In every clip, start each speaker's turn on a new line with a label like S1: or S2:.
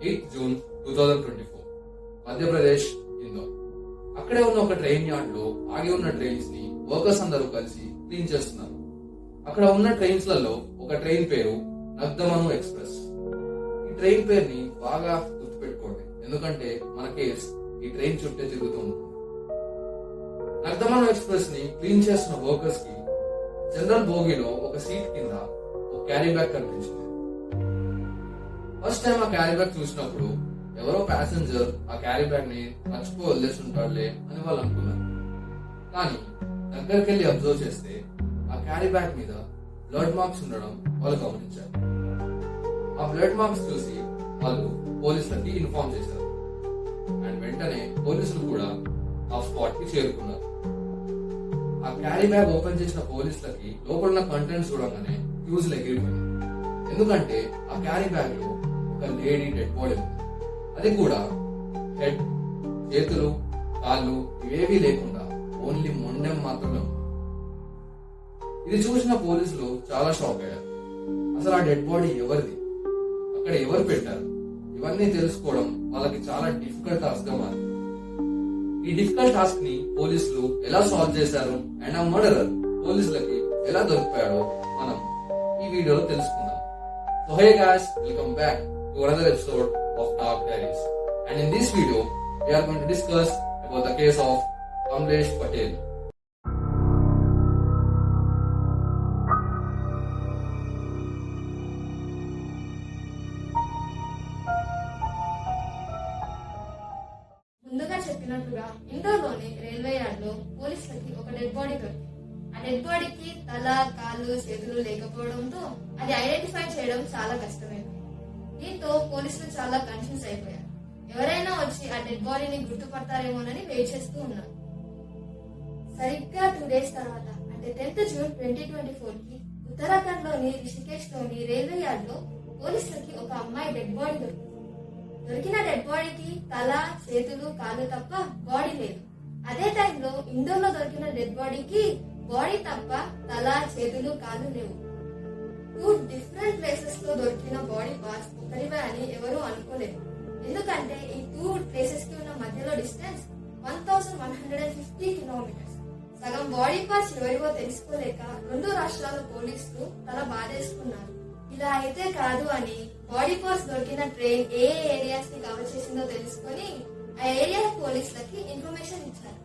S1: 8th June 2024 Madhya Pradesh Indore. అక్కడే ఉన్న ఒక ట్రైన్ యార్డ్ లో ఆగి ఉన్న ట్రైన్స్ ని వర్కర్స్ అందరూ కలిసి క్లీన్ చేస్తున్నారు. అక్కడ ఉన్న ట్రైన్స్ లలో ఒక ట్రైన్ పేరు నగ్దమను ఎక్స్ప్రెస్. ఈ ట్రైన్ పేరుని బాగా గుర్తుపెట్టుకోండి, ఎందుకంటే మన కేస్ ఈ ట్రైన్ చుట్టే తిరుగుతూ ఉంటుంది. నగ్దమను ఎక్స్ప్రెస్ ని క్లీన్ చేస్తున్న వర్కర్స్ కి జనరల్ బోగీలో ఒక సీట్ కింద ఒక క్యారీ బ్యాగ్ కనిపించింది. ఫస్ట్ టైం ఆ క్యారీ బ్యాగ్ చూసినప్పుడు ఎవరో ప్యాసింజర్ ఆ క్యారీ బ్యాగ్ ని మర్చిపో వదిలేసి ఉంటాడులే అని వాళ్ళు అనుకున్నారు. కానీ దగ్గరికి వెళ్ళి అబ్జర్వ్ చేస్తే ఆ క్యారీ బ్యాగ్ మీద బ్లడ్ మార్క్స్ ఉండడం వాళ్ళు గమనించారు. ఆ బ్లడ్ మార్క్స్ చూసి వాళ్ళు పోలీసులకి ఇన్ఫార్మ్ చేశారు. అండ్ వెంటనే పోలీసులు కూడా ఆ స్పాట్ కి చేరుకున్నారు. ఆ క్యారీ బ్యాగ్ ఓపెన్ చేసిన పోలీసులకి లోపల ఉన్న కంటెంట్స్ చూడగానే ఫ్యూజులు ఎగిరిపోయింది. ఎందుకంటే ఆ క్యారీ బ్యాగ్ లో ఒక లేడీ డెడ్ బాడీ ఉంది. అది కూడా హెడ్, చేతులు, కాళ్ళు ఇవేవీ లేకుండా ఓన్లీ మొండెం మాత్రమే ఉంది. ఇది చూసిన పోలీసులు చాలా షాక్ అయ్యారు. అసలు ఆ డెడ్ బాడీ ఎవరిది, అక్కడ ఎవరు పెట్టారు, ఇవన్నీ తెలుసుకోవడం వాళ్ళకి చాలా డిఫికల్ట్ టాస్క్ గా మారింది. ఈ డిఫికల్ట్ టాస్క్ ని పోలీసులు ఎలా సాల్వ్ చేశారు అండ్ ఆ మర్డరర్ పోలీసులకి ఎలా దొరికిపోయాడో మనం ఈ వీడియోలో తెలుసుకుందాం. So hey guys, welcome back to another episode of Dark Diaries. And in this video, we are going to discuss about the case of Kamlesh Patel.
S2: ముందుగా చెప్పినట్టుగా ఇండోర్లోని రైల్వే యార్డ్ లో పోలీసులకి ఒక డెడ్ బాడీ దొరికింది. ఆ డెడ్ బాడీకి తల, కాళ్ళు, చేతులు లేకపోవడంతో అది ఐడెంటిఫై చేయడం చాలా కష్టమైంది. దీంతో పోలీసులు చాలా కన్ఫ్యూజ్ అయిపోయారు. ఎవరైనా వచ్చి ఆ డెడ్ బాడీని గుర్తుపడతారేమోనని వెయిట్ చేస్తూ ఉన్నారు. సరిగ్గా 2 days తర్వాత అంటే 10th June 2024 కి ఉత్తరాఖండ్ లోని రిషికేష్ లోని రైల్వే యార్డ్ లో పోలీసులకి ఒక అమ్మాయి డెడ్ బాడీ దొరికింది. దొరికిన డెడ్ బాడీకి తల, చేతులు, కాళ్ళు తప్ప బాడీ లేదు. అదే టైంలో ఇండోర్ లో దొరికిన డెడ్ బాడీకి బాడీ తప్ప తల, చేతులు, కాళ్ళు లేవు. 2 different ప్లేసెస్ లో దొరికిన బాడీ పార్ట్స్ ఒకరివే అని ఎవరూ అనుకోలేదు. ఎందుకంటే ఈ 2 ప్లేసెస్ కి ఉన్న మధ్యలో డిస్టెన్స్ 1150 కిలోమీటర్స్. సగం బాడీ పార్ట్స్ ఎవరివో తెలుసుకోలేక 2 రాష్ట్రాల పోలీసులు తల బాధేసుకున్నారు. ఇలా అయితే కాదు అని బాడీ పార్ట్స్ దొరికిన ట్రైన్ ఏ ఏరియాస్ ని కవర్ చేసిందో తెలుసుకొని ఆ ఏరియా పోలీసులకి ఇన్ఫర్మేషన్ ఇచ్చారు.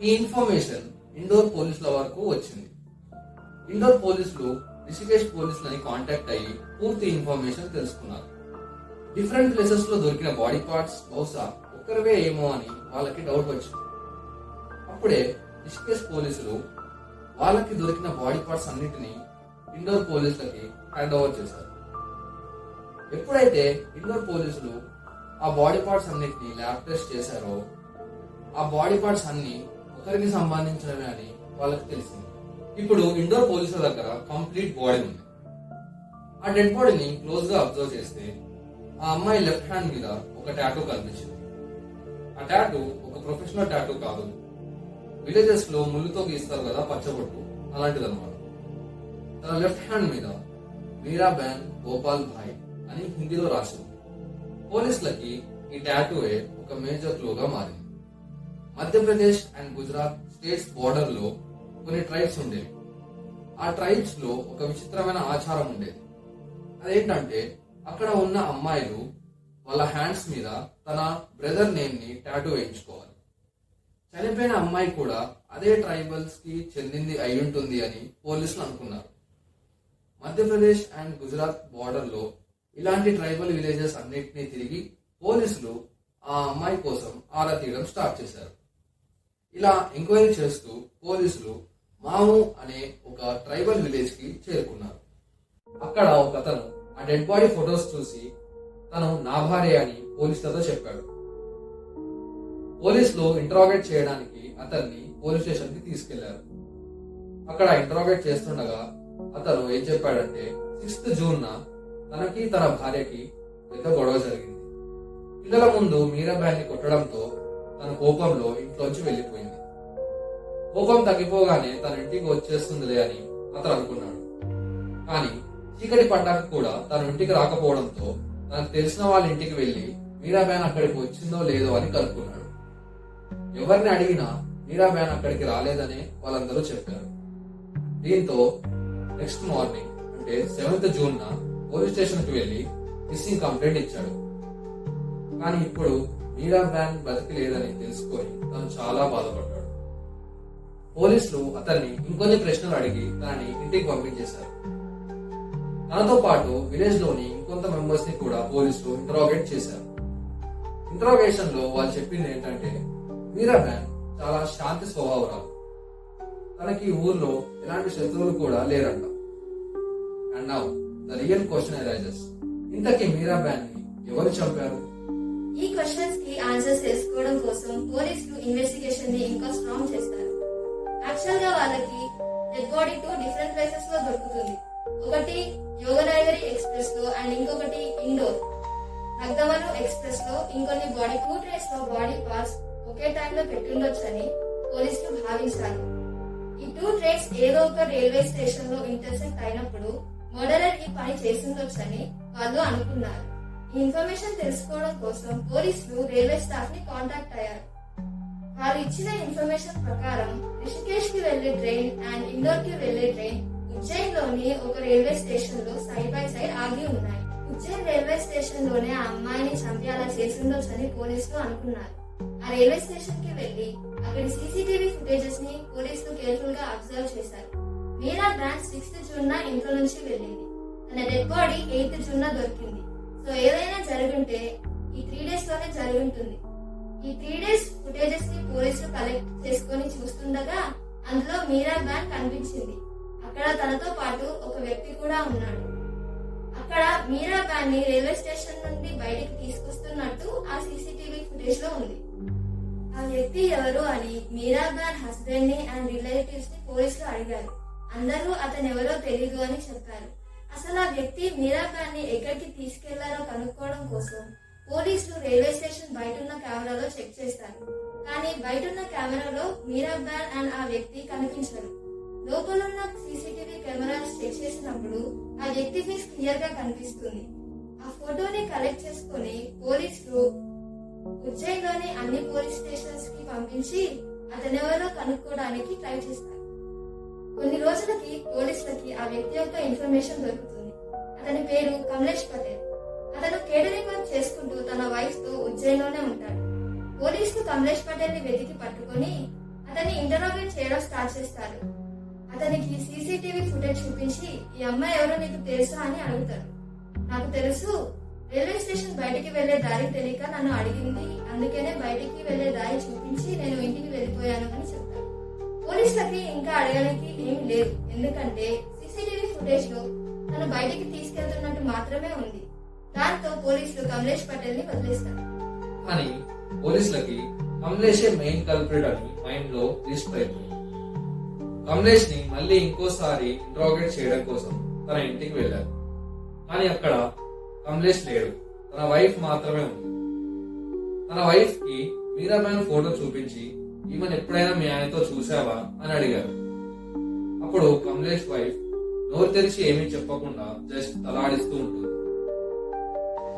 S1: ఈ ఇన్ఫర్మేషన్ ఇండోర్ పోలీసుల వరకు వచ్చింది. ఇండోర్ పోలీసులు రిషికేష్ పోలీసులని కాంటాక్ట్ అయ్యి పూర్తి ఇన్ఫర్మేషన్ తెలుసుకున్నారు. డిఫరెంట్ ప్లేసెస్ లో దొరికిన బాడీ పార్ట్స్ బహుశా ఒక్కరివే ఏమో అని వాళ్ళకి డౌట్ వచ్చింది. అప్పుడే రిషికేష్ పోలీసులు వాళ్ళకి దొరికిన బాడీ పార్ట్స్ అన్నిటినీ ఇండోర్ పోలీసులకి హ్యాండ్ ఓవర్ చేశారు. ఎప్పుడైతే ఇండోర్ పోలీసులు ఆ బాడీ పార్ట్స్ అన్నిటిని ల్యాబ్ టెస్ట్ చేశారో ఆ బాడీ పార్ట్స్ అన్ని ఒకరికి సంబంధించినవి అని వాళ్ళకి తెలిసింది. ఇప్పుడు ఇండోర్ పోలీసుల దగ్గర కంప్లీట్ బాడీ ఉంది. ఆ డెడ్ బాడీని క్లోజ్ గా అబ్జర్వ్ చేస్తే ఆ అమ్మాయి లెఫ్ట్ హ్యాండ్ మీద ఒక టాటూ కనిపించింది. ఆ టాటూ ఒక ప్రొఫెషనల్ టాటూ కాదు, విలేజెస్ లో ముళ్ళుతో గీస్తారు కదా పచ్చబొట్టు, అలాంటిది అనమాట. తన లెఫ్ట్ హ్యాండ్ మీద మీరాబెన్ గోపాల్ భాయ్ అని హిందీలో రాసింది. పోలీసులకి ఈ టాటూయే ఒక మేజర్ క్లూగా మారింది. Madhya Pradesh and Gujarat states border లో కొన్ని ట్రైబ్స్ ఉండేవి. ఆ ట్రైబ్స్ లో ఒక విచిత్రమైన ఆచారం ఉండేది. అదేంటంటే అక్కడ ఉన్న అమ్మాయిలు వాళ్ళ హ్యాండ్స్ మీద తన బ్రదర్ నేమ్ ని టాటూ వేయించుకోవాలి. చనిపోయిన అమ్మాయి కూడా అదే ట్రైబల్స్ కి చెందింది అయి ఉంటుంది అని పోలీసులు అనుకున్నారు. మధ్యప్రదేశ్ అండ్ గుజరాత్ బోర్డర్ లో ఇలాంటి ట్రైబల్ విలేజెస్ అన్నిటినీ తిరిగి పోలీసులు ఆ అమ్మాయి కోసం ఆరా తీయడం స్టార్ట్ చేశారు. ఇలా ఎంక్వైరీ చేస్తూ పోలీసులు మాము అనే ఒక ట్రైబల్ విలేజ్ కి చేరుకున్నారు. అక్కడ ఒక అతను ఆ డెడ్ బాడీ ఫొటోస్ చూసి తను నా భార్య అని పోలీసులతో చెప్పాడు. పోలీసులు ఇంటరాగేట్ చేయడానికి అతన్ని పోలీస్ స్టేషన్ కి తీసుకెళ్లారు. అక్కడ ఇంటరాగేట్ చేస్తుండగా అతను ఏం చెప్పాడంటే 6th June తనకి తన భార్యకి పెద్ద గొడవ జరిగింది. పిల్లల ముందు మీరాబాయిని కొట్టడంతో తన కోపంలో ఇంట్లోంచి వెళ్లిపోయింది. కోపం తగ్గిపోగానే తన ఇంటికి వచ్చేస్తుందిలే అని అతను అనుకున్నాడు. కానీ చీకటి పడ్డాక కూడా తన ఇంటికి రాకపోవడంతో తనకు తెలిసిన వాళ్ళ ఇంటికి వెళ్లి మీరాబ్యాన్ అక్కడికి వచ్చిందో లేదో అని కనుక్కున్నాడు. ఎవరిని అడిగినా మీరాబ్యాన్ అక్కడికి రాలేదని వాళ్ళందరూ చెప్పారు. దీంతో నెక్స్ట్ మార్నింగ్ అంటే 7th జూన్ పోలీస్ స్టేషన్ కి వెళ్లి మిస్సింగ్ కంప్లైంట్ ఇచ్చాడు. కానీ ఇప్పుడు మీరాబ్యాన్ బతికి లేదని తెలుసుకొని తను చాలా బాధపడ్డాడు. పోలీసులు అతన్ని ఇంకొన్ని ప్రశ్నలు అడిగి తనని ఇంటికి పంపించేశారు. తనతో పాటు విలేజ్ లోని ఇంకొంత మెంబర్స్ ని కూడా పోలీసులు ఇంటరాగేట్ చేశారు. ఇంటరాగేషన్ లో వాళ్ళు చెప్పింది ఏంటంటే మీరాబ్యాన్ చాలా శాంతి స్వభావరాలు, తనకి ఊర్లో ఎలాంటి శత్రువులు కూడా లేరంట. And now the real question arises, ఇంతకీ మీరాబ్యాన్ ని ఎవరు చంపారు?
S2: ఈ క్వశ్చన్స్ కి ఆన్సర్స్ తెలుసుకోవడం కోసం పోలీసులు ఇన్వెస్టిగేషన్ ని ఇంకా స్ట్రాంగ్ చేస్తారు. యాక్చువల్ గా వాళ్ళకి డెడ్ బాడీ 2 డిఫరెంట్ ప్లేసెస్ లో దొరుకుతుంది. ఒకటి యోగనగరి ఎక్స్ప్రెస్ లో అండ్ ఇంకొకటి ఇండోర్ నగ్దమను ఎక్స్ప్రెస్ లో. ఇంకొన్ని బాడీ 2 ట్రేస్ లో బాడీ పార్ట్స్ ఒకే టైం లో పెట్టుండొచ్చని పోలీసులు భావించారు. ఈ 2 ట్రేస్ ఏదో ఒక రైల్వే స్టేషన్ లో ఇంటర్సెక్ట్ అయినప్పుడు మర్డరర్ ఈ పని చేస్తుండొచ్చని వాళ్ళు అనుకున్నారు. ఈ ఇన్ఫర్మేషన్ తెలుసుకోవడం కోసం పోలీసులు రైల్వే స్టాఫ్ ని కాంటాక్ట్ అయ్యారు. వారు ఇచ్చిన ఇన్ఫర్మేషన్ ప్రకారం రిషికేష్ కి వెళ్లే ట్రైన్ అండ్ ఇండోర్ కి వెళ్లే ట్రైన్ ఉజ్జయిన్ లోని ఒక రైల్వే స్టేషన్ లో సైడ్ బై సైడ్ ఆగి ఉన్నాయి. ఉజ్జయిన్ రైల్వే స్టేషన్ లోనే ఆ అమ్మాయిని చంపి అలా చేసిండొచ్చని పోలీసులు అనుకున్నారు. ఆ రైల్వే స్టేషన్ కి వెళ్లి అక్కడి సీసీటీవీ ఫుటేజెస్ ని పోలీసులు కేర్ఫుల్ గా అబ్జర్వ్ చేశారు. మీరాబ్యాన్ 6th జూన్ ఇంట్లో నుంచి వెళ్ళింది. తన డెడ్ బాడీ 8th జూన్ దొరికింది. సో ఏదైనా జరుగుంటే ఈ 3 days లోనే జరుగుంటుంది. ఈ 3 days ఫుటేజెస్ ని పోలీసులు కలెక్ట్ చేసుకొని చూస్తుండగా అందులో మీరాబ్యాన్ కనిపించింది. అక్కడ తనతో పాటు ఒక వ్యక్తి కూడా ఉన్నాడు. అక్కడ మీరాబ్యాన్ ని రైల్వే స్టేషన్ నుండి బయటికి తీసుకొస్తున్నట్టు ఆ సీసీటీవీ ఫుటేజ్ లో ఉంది. ఆ వ్యక్తి ఎవరు అని మీరాబ్యాన్ హస్బెండ్ ని అండ్ రిలేటివ్స్ ని పోలీసులు అడిగారు. అందరూ అతను ఎవరో తెలీదు అని చెప్పారు. అసలు ఆ వ్యక్తి మీరాబ్యాన్ ని ఎక్కడికి తీసుకెళ్లారో కనుక్కోవడం కోసం పోలీసులు రైల్వే స్టేషన్ బయట ఉన్న కెమెరాలో చెక్ చేస్తారు. కానీ బయట ఉన్న కెమెరాలో మీరాబ్యాన్ అండ్ ఆ వ్యక్తి కనిపించరు. లోపలున్న సీసీటీవీ కెమెరాస్ చెక్ చేసినప్పుడు ఆ వ్యక్తి ఫేస్ క్లియర్ గా కనిపిస్తుంది. ఆ ఫోటోని కలెక్ట్ చేసుకుని పోలీసులు ఉజ్జయిన్ లోని అన్ని పోలీస్ స్టేషన్స్ కి పంపించి అతనెవరో కనుక్కోవడానికి ట్రై చేస్తారు. కొన్ని రోజులకి పోలీసులకి ఆ వ్యక్తి యొక్క ఇన్ఫర్మేషన్ దొరుకుతుంది. అతని పేరు కమలేష్ పటేల్. అతను కేటరింగ్ వర్క్ చేసుకుంటూ తన వైఫ్ తో ఉజ్జయిన్ లోనే ఉంటాడు. పోలీసులు కమలేష్ పటేల్ ని వెతికి పట్టుకుని అతన్ని ఇంటరాగేట్ చేయడం స్టార్ట్ చేస్తారు. అతనికి సీసీటీవీ ఫుటేజ్ చూపించి ఈ అమ్మాయి ఎవరో నీకు తెలుసా అని అడుగుతారు. నాకు తెలుసు, రైల్వే స్టేషన్ బయటికి వెళ్లే దారి తెలియక నన్ను అడిగింది, అందుకనే బయటికి వెళ్లే దారి చూపించి నేను ఇంటికి వెళ్లిపోయాను అని చెప్తారు. పోలీసులకి ఇంకా అడగడానికి ఏమీ లేదు, ఎందుకంటే సీసీటీవీ ఫుటేజ్ లో తను బయటికి తీసుకెళ్తున్నట్టు మాత్రమే ఉంది. దాంతో పోలీసులు కమలేష్ పటేల్ ని వదిలేస్తారు.
S1: కానీ పోలీసులకి కమలేషే మెయిన్ కల్ప్రిట్ అని మైండ్ లో రిజిస్టర్ అవుతుంది. కమలేష్ ని మళ్ళీ ఇంకోసారి ఇంట్రాగేట్ చేయడం కోసం తన ఇంటికి వెళ్లారు. కానీ అక్కడ కమలేష్ లేడు, తన వైఫ్ మాత్రమే ఉంది. తన వైఫ్ కి మీరాబ్యాన్ ఫోటో చూపించి ఈమెను ఎప్పుడైనా మీ ఆయనతో చూసావా అని అడిగారు. అప్పుడు కమలేష్ వైఫ్ నోరు తెరిచి ఏమీ చెప్పకుండా జస్ట్ తలాడిస్తూ ఉంటుంది.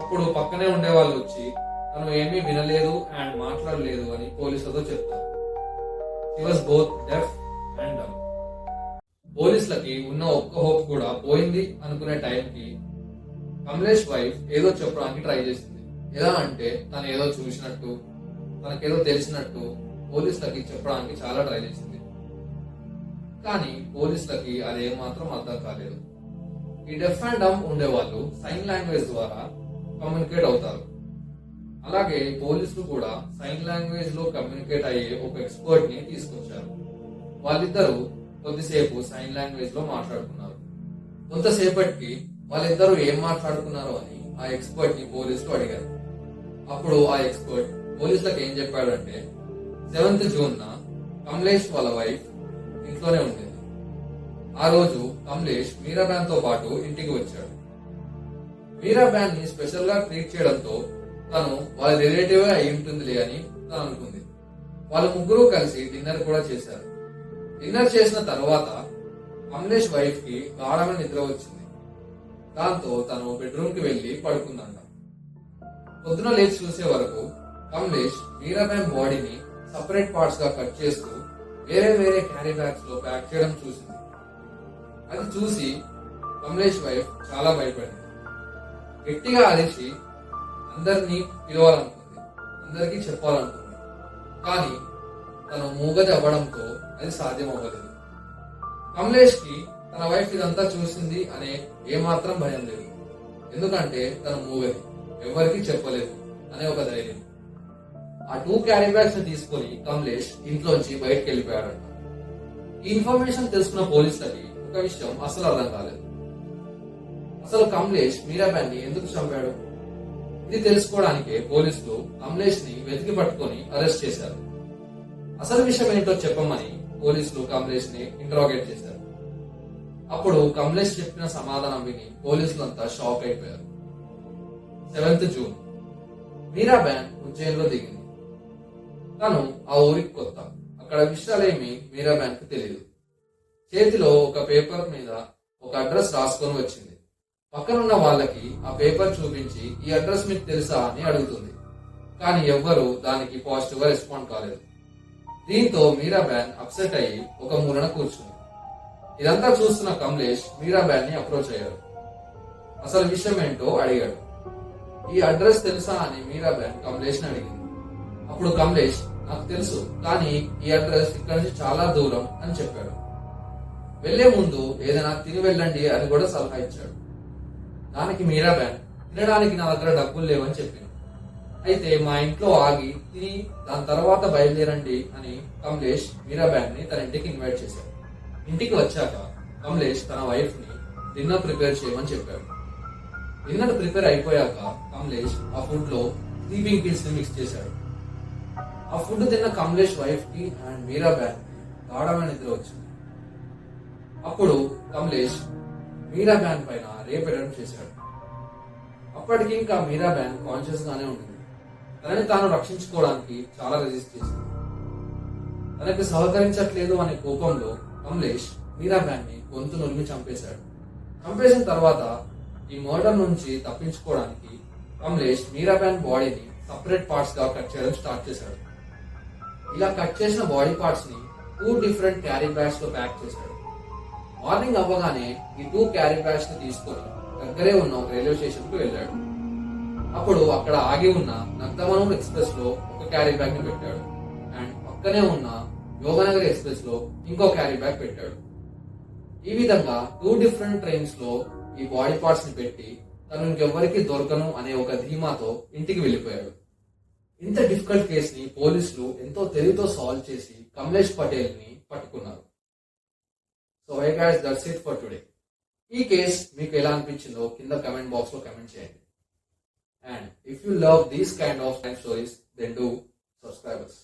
S1: అప్పుడు పక్కనే ఉండే వాళ్ళు వచ్చి తను ఏమీ వినలేదు అండ్ మాట్లాడలేదు అని పోలీసులతో చెప్తారు. He was both deaf and dumb. పోలీసులకి ఉన్న ఒక్క హోప్ కూడా పోయింది అనుకునే టైంకి కమలేష్ వైఫ్ ఏదో చెప్పడానికి ట్రై చేసింది. ఎలా అంటే తను ఏదో చూసినట్టు, తనకేదో తెలిసినట్టు పోలీసులకి చెప్పడానికి చాలా ట్రై చేసింది. కానీ పోలీసులకి అదేమాత్రం అర్థం కాలేదు. ఈ డెఫ్ అండ్ డమ్ ఉండేవాళ్ళు సైన్ లాంగ్వేజ్ ద్వారా కమ్యూనికేట్ అవుతారు. అలాగే పోలీసులు కూడా సైన్ లాంగ్వేజ్ లో కమ్యూనికేట్ అయ్యే ఒక ఎక్స్పర్ట్ ని తీసుకొచ్చారు. వాళ్ళిద్దరూ కొద్దిసేపు సైన్ లాంగ్వేజ్ లో మాట్లాడుకున్నారు. కొంతసేపటికి వాళ్ళిద్దరూ ఏం మాట్లాడుకున్నారు అని ఆ ఎక్స్పర్ట్ ని పోలీసులు అడిగారు. అప్పుడు ఆ ఎక్స్పర్ట్ పోలీసులకు ఏం చెప్పాడంటే 7th జూన్ కమలేష్ వాళ్ళ వైఫ్ ఇంట్లోనే ఉండేది. ఆ రోజు కమలేష్ మీరాబ్యాన్ తో పాటు ఇంటికి వచ్చాడు. మీరాబ్యాన్ ని స్పెషల్ గా ట్రీట్ చేయడంతో తను వాళ్ళ రిలేటివ్ అయి ఉంటుందిలే అని తను అనుకుంది. వాళ్ళ ముగ్గురు కలిసి డిన్నర్ కూడా చేశారు. డిన్నర్ చేసిన తర్వాత కమలేష్ వైఫ్ కి గాఢమైన నిద్ర వచ్చింది. దాంతో తను బెడ్రూమ్ కి వెళ్లి పడుకుందంట. పొద్దున లేచి చూసే వరకు కమలేష్ మీరాబాయ్ బాడీని సపరేట్ పార్ట్స్ గా కట్ చేస్తూ వేరే వేరే క్యారీ బ్యాగ్స్ లో ప్యాక్ చేయడం చూసింది. అది చూసి కమలేష్ వైఫ్ చాలా భయపడింది. గట్టిగా అరిచి అందరినీ పిలవాలనుకుంది, అందరికీ చెప్పాలనుకుంది. కానీ తను మూగది అవ్వడంతో అది సాధ్యం అవ్వలేదు. కమలేష్ కి తన వైఫ్ ఇదంతా చూసింది అనే ఏమాత్రం భయం లేదు. ఎందుకంటే తను మూగది, ఎవరికి చెప్పలేదు అనే ఒక ధైర్యం. ఆ 2 క్యారీ బ్యాగ్స్ ని తీసుకుని కమలేష్ ఇంట్లోంచి బయటకు వెళ్ళిపోయాడంట. ఈ ఇన్ఫర్మేషన్ తెలుసుకున్న పోలీసులకి ఒక విషయం అసలు అర్థం కాలేదు. అసలు కమలేష్ మీరాబాయ్ ని ఎందుకు చంపాడు? ఇది తెలుసుకోవడానికే పోలీసులు కమలేష్ ని వెతికి పట్టుకొని అరెస్ట్ చేశారు. అసలు విషయం ఏంటో చెప్పమని పోలీసులు కమలేష్ ని ఇంటరాగేట్ చేశారు. అప్పుడు కమలేష్ చెప్పిన సమాధానం విని పోలీసులంతా షాక్ అయిపోయారు. 7th జూన్ మీరాబాయ్ ఉజ్జయిన్లో దిగింది. తను ఆ ఊరికి కొత్త, అక్కడ విషయాలేమి మీరాబాయ్ కు తెలియదు. చేతిలో ఒక పేపర్ మీద ఒక అడ్రస్ రాసుకొని వచ్చింది. పక్కనున్న వాళ్ళకి ఆ పేపర్ చూపించి ఈ అడ్రస్ మీకు తెలుసా అని అడుగుతుంది. కానీ ఎవ్వరూ దానికి పాజిటివ్ గా రెస్పాండ్ కాలేదు. దీంతో మీరాబాయ్ అప్సెట్ అయ్యి ఒక మూలన కూర్చుంది. ఇదంతా చూస్తున్న కమలేష్ మీరాబాయ్ ని అప్రోచ్ అయ్యాడు. అసలు విషయం ఏంటో అడిగాడు. ఈ అడ్రస్ తెలుసా అని మీరాబాయ్ కమలేష్ ని అడిగింది. అప్పుడు కమలేష్ నాకు తెలుసు, కానీ ఈ అడ్రస్ ఇక్కడ నుంచి చాలా దూరం అని చెప్పాడు. వెళ్లే ముందు ఏదైనా తిని వెళ్ళండి అని కూడా సలహా ఇచ్చాడు. దానికి మీరాబాయ్ తినడానికి నా దగ్గర డబ్బులు లేవని చెప్పింది. అయితే మా ఇంట్లో ఆగి తిని దాని తర్వాత బయలుదేరండి అని కమలేష్ మీరాబాయ్ ని తన ఇంటికి ఇన్వైట్ చేశాడు. ఇంటికి వచ్చాక కమలేష్ తన వైఫ్ ని డిన్నర్ ప్రిపేర్ చేయమని చెప్పాడు. డిన్నర్ ప్రిపేర్ అయిపోయాక కమలేష్ ఆ ఫుడ్ లో స్లీపింగ్ పిల్స్ ని మిక్స్ చేశాడు. ఆ ఫుడ్ తిన్న కమలేష్ వైఫ్ కి అండ్ మీరాబాయ్ గాఢమైన నిద్ర వచ్చింది. అప్పుడు కమలేష్ మీరాబాయ్ పైన రేప్ అటెంప్ట్ చేశాడు. అప్పటికి ఇంకా మీరాబాయ్ కాన్షియస్ గానే ఉంటుంది. తనని తాను రక్షించుకోవడానికి చాలా రెజిస్ట్ చేసింది. తనకి సహకరించట్లేదు అనే కోపంలో కమలేష్ మీరాబాయ్ ని గొంతు నులిమి చంపేశాడు. చంపేసిన తర్వాత ఈ మర్డర్ నుంచి తప్పించుకోవడానికి కమలేష్ మీరాబాయ్ బాడీని సపరేట్ పార్ట్స్ గా కట్ చేయడం స్టార్ట్ చేశాడు. ఇలా కట్ చేసిన బాడీ పార్ట్స్ ని 2 డిఫరెంట్ క్యారీ బ్యాగ్స్ లో ప్యాక్ చేశాడు. మార్నింగ్ అవ్వగానే ఈ 2 క్యారీ బ్యాగ్స్ ని తీసుకొని దగ్గరే ఉన్న ఒక రైల్వే స్టేషన్ కు వెళ్ళాడు. అప్పుడు అక్కడ ఆగి ఉన్న నక్తమనం ఎక్స్ప్రెస్ లో ఒక క్యారీ బ్యాగ్ ని పెట్టాడు అండ్ పక్కనే ఉన్న యోగనగర్ ఎక్స్ప్రెస్ లో ఇంకో క్యారీ బ్యాగ్ పెట్టాడు. ఈ విధంగా 2 డిఫరెంట్ ట్రైన్స్ లో ఈ బాడీ పార్ట్స్ ని పెట్టి తను ఇంకెవ్వరికి దొరకను అనే ఒక ధీమాతో ఇంటికి వెళ్ళిపోయాడు. ఇంత డిఫికల్ట్ కేస్ ని పోలీసులు ఎంతో తెలివితో సాల్వ్ చేసి కమలేష్ పటేల్ ని పట్టుకున్నారు. So hi guys, that's it for today. ఈ కేస్ మీకు ఎలా అనిపించిందో కింద కమెంట్ బాక్స్ లో కమెంట్ చేయండి. And if you love these kind of crime stories, then do subscribe us.